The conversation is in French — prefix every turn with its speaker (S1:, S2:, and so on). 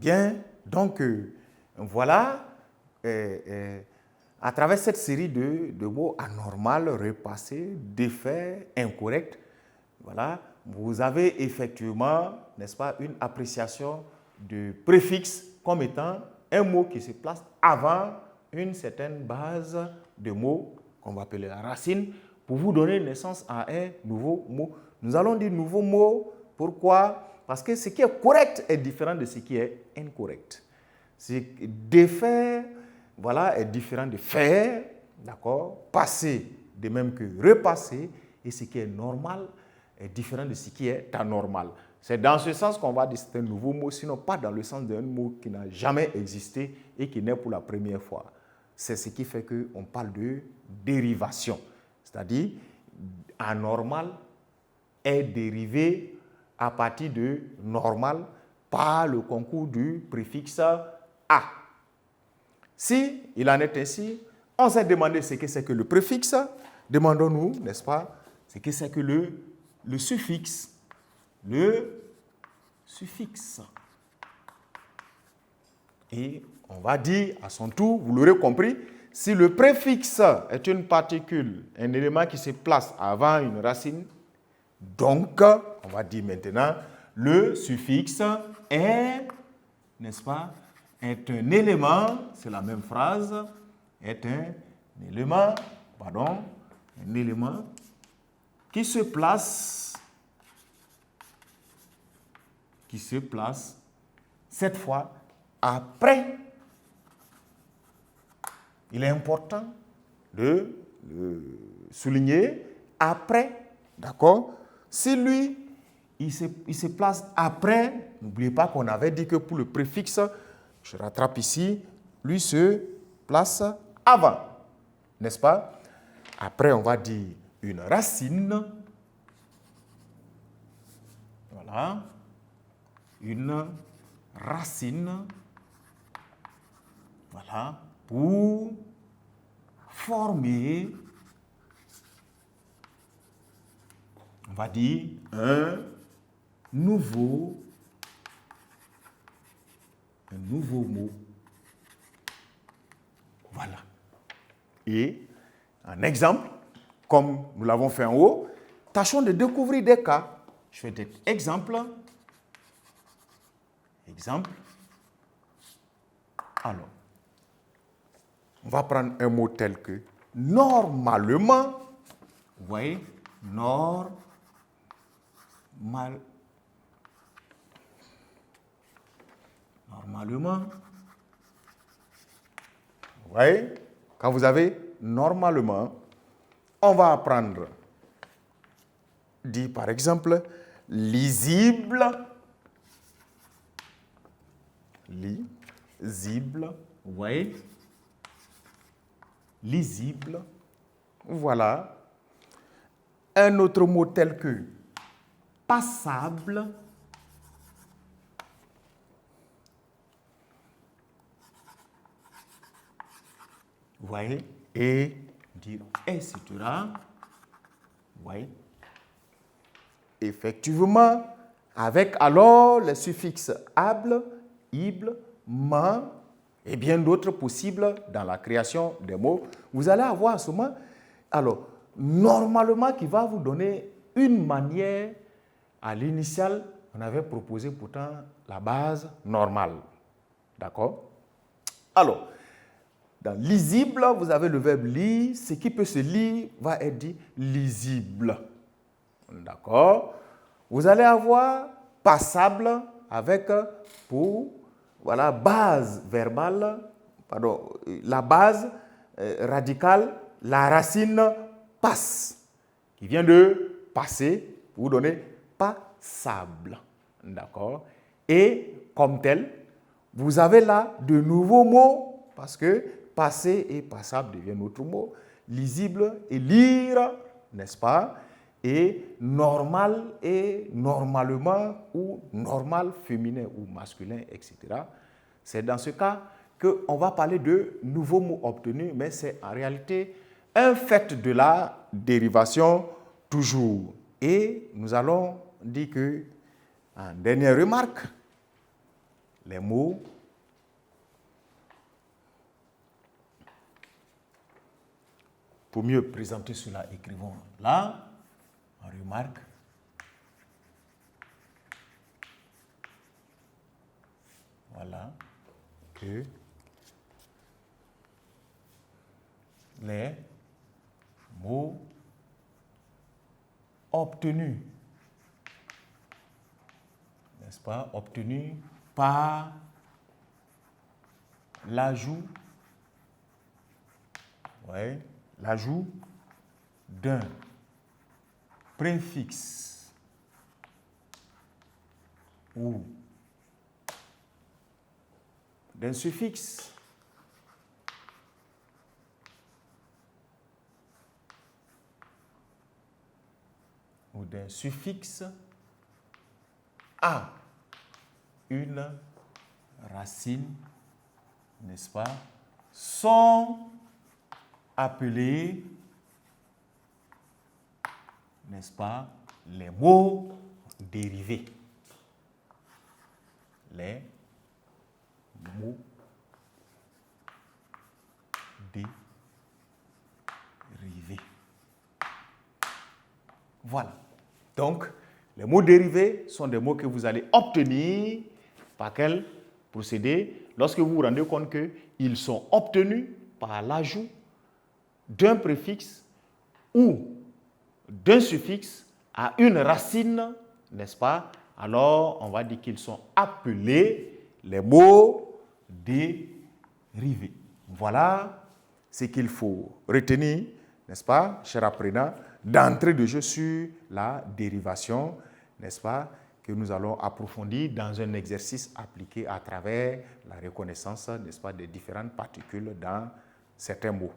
S1: Bien, donc, voilà, à travers cette série de mots anormal, repassés, défaits, incorrects, voilà, vous avez effectivement, n'est-ce pas, une appréciation du préfixe comme étant un mot qui se place avant une certaine base de mots qu'on va appeler la racine pour vous donner naissance à un nouveau mot. Nous allons dire nouveau mot. Pourquoi? Parce que ce qui est correct est différent de ce qui est incorrect. Défaire, voilà, est différent de faire, d'accord? Passer, de même que repasser, et ce qui est normal est différent de ce qui est anormal. C'est dans ce sens qu'on va dire que c'est un nouveau mot, sinon pas dans le sens d'un mot qui n'a jamais existé et qui naît pour la première fois. C'est ce qui fait qu'on parle de dérivation. C'est-à-dire, anormal est dérivé à partir de normal par le concours du préfixe a. Si il en est ainsi, on s'est demandé ce que c'est que le préfixe. Demandons-nous, n'est-ce pas, ce que c'est que le suffixe. Le suffixe. Et on va dire à son tour, vous l'aurez compris, si le préfixe est une particule, un élément qui se place avant une racine, donc, on va dire maintenant, le suffixe est, n'est-ce pas, est un élément, c'est la même phrase, est un élément qui se place cette fois après. Il est important de le souligner après, d'accord? Si lui, il se place après, n'oubliez pas qu'on avait dit que pour le préfixe, je rattrape ici, lui se place avant, n'est-ce pas? Après, on va dire une racine. Voilà. Une racine. Voilà. Pour former, on va dire, un nouveau mot. Voilà. Et un exemple, comme nous l'avons fait en haut, tâchons de découvrir des cas. Je fais des exemples. Alors, on va prendre un mot tel que normalement. Vous voyez, normalement. Vous voyez, quand vous avez normalement, on va apprendre, dit par exemple, lisible. Lisible, vous voyez, lisible. Voilà. Un autre mot tel que passable. Vous voyez, et dire etc. Vous voyez. Effectivement, avec alors les suffixes able, ible, man et bien d'autres possibles dans la création des mots, vous allez avoir en ce moment, alors, normalement, qui va vous donner une manière. À l'initial, on avait proposé pourtant la base normale. D'accord? Alors, dans lisible, vous avez le verbe lire. Ce qui peut se lire va être dit lisible. D'accord? Vous allez avoir passable avec pour, voilà, base verbale, pardon, la base radicale, la racine passe, qui vient de passer, pour vous donner passable. D'accord? Et comme tel, vous avez là de nouveaux mots, parce que passer et passable deviennent d'autres mots. Lisible et lire, n'est-ce pas? Et normal et normalement, ou normal féminin ou masculin, etc. C'est dans ce cas qu'on va parler de nouveaux mots obtenus, mais c'est en réalité un fait de la dérivation toujours. Et nous allons dire que, en dernière remarque, les mots pour mieux présenter cela, écrivons là, on remarque voilà que les mots obtenus, n'est-ce pas, obtenus par l'ajout, ouais, l'ajout d'un préfixe ou d'un suffixe à une racine, n'est-ce pas, sont appelés, n'est-ce pas, les mots dérivés. Les mots dérivés. Voilà. Donc, les mots dérivés sont des mots que vous allez obtenir par quel procédé? Lorsque vous vous rendez compte qu'ils sont obtenus par l'ajout d'un préfixe ou d'un suffixe à une racine, n'est-ce pas? Alors, on va dire qu'ils sont appelés les mots dérivés. Voilà ce qu'il faut retenir, n'est-ce pas, cher apprenant, d'entrée de jeu sur la dérivation, n'est-ce pas, que nous allons approfondir dans un exercice appliqué à travers la reconnaissance, n'est-ce pas, des différentes particules dans certains mots.